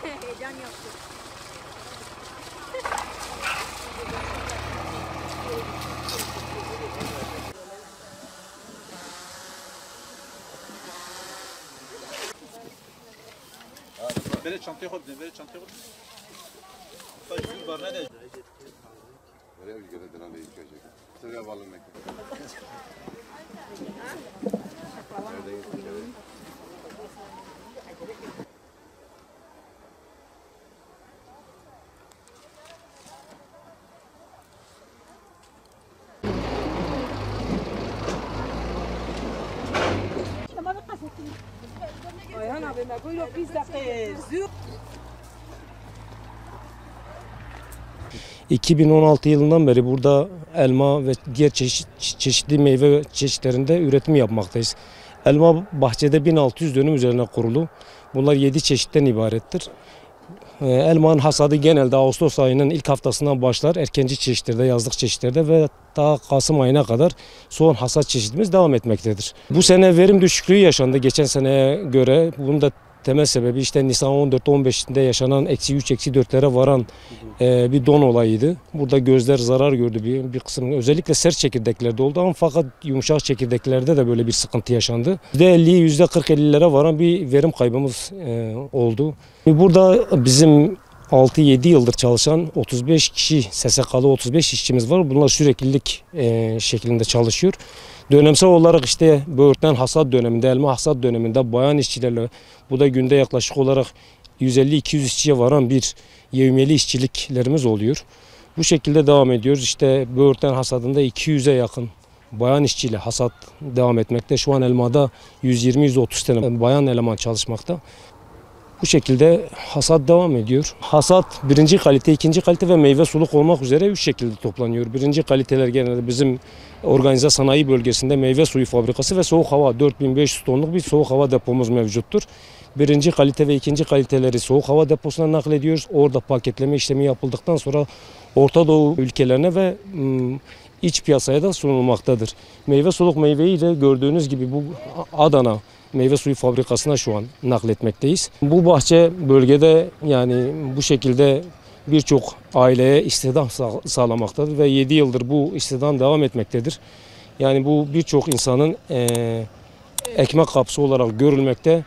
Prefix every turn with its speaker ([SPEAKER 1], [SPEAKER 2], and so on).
[SPEAKER 1] Heyecan yaptı.
[SPEAKER 2] Böyle çantaya koy, böyle çantaya koy. Tabii var ne de?
[SPEAKER 3] Oraya bir göre dönem bir çocuk. Sıraya bağlanmak.
[SPEAKER 1] Ayhan abi, buyurun biz de
[SPEAKER 4] 2016 yılından beri burada elma ve diğer çeşitli meyve çeşitlerinde üretim yapmaktayız. Elma bahçede 1600 dönüm üzerine kurulu. Bunlar 7 çeşitten ibarettir. Elmanın hasadı genelde Ağustos ayının ilk haftasından başlar. Erkenci çeşitlerde, yazlık çeşitlerde ve daha Kasım ayına kadar son hasat çeşitimiz devam etmektedir. Bu sene verim düşüklüğü yaşandı geçen seneye göre. Bunun da temel sebebi işte Nisan 14-15'inde yaşanan -3, -4'lere varan bir don olayıydı. Burada gözler zarar gördü bir kısım. Özellikle sert çekirdeklerde oldu ama fakat yumuşak çekirdeklerde de böyle bir sıkıntı yaşandı. %50, %40-50'lere varan bir verim kaybımız oldu. Burada bizim 6-7 yıldır çalışan 35 kişi SSK'lı 35 işçimiz var. Bunlar süreklilik şeklinde çalışıyor. Dönemsel olarak işte böğürtlen hasat döneminde, elma hasat döneminde bayan işçilerle bu da günde yaklaşık olarak 150-200 işçiye varan bir yevmiyeli işçiliklerimiz oluyor. Bu şekilde devam ediyoruz. İşte böğürtlen hasadında 200'e yakın bayan işçiyle hasat devam etmekte. Şu an elmada 120-130 tane bayan eleman çalışmakta. Bu şekilde hasat devam ediyor. Hasat birinci kalite, ikinci kalite ve meyve suluk olmak üzere 3 şekilde toplanıyor. Birinci kaliteler genelde bizim organize sanayi bölgesinde meyve suyu fabrikası ve soğuk hava 4500 tonluk bir soğuk hava depomuz mevcuttur. Birinci kalite ve ikinci kaliteleri soğuk hava deposuna naklediyoruz. Orada paketleme işlemi yapıldıktan sonra Orta Doğu ülkelerine ve iç piyasaya da sunulmaktadır. Meyve suluk meyveyi de gördüğünüz gibi bu Adana meyve suyu fabrikasına şu an nakletmekteyiz. Bu bahçe bölgede yani bu şekilde birçok aileye istihdam sağlamaktadır ve 7 yıldır bu istihdam devam etmektedir. Yani bu birçok insanın ekmek kapısı olarak görülmekte.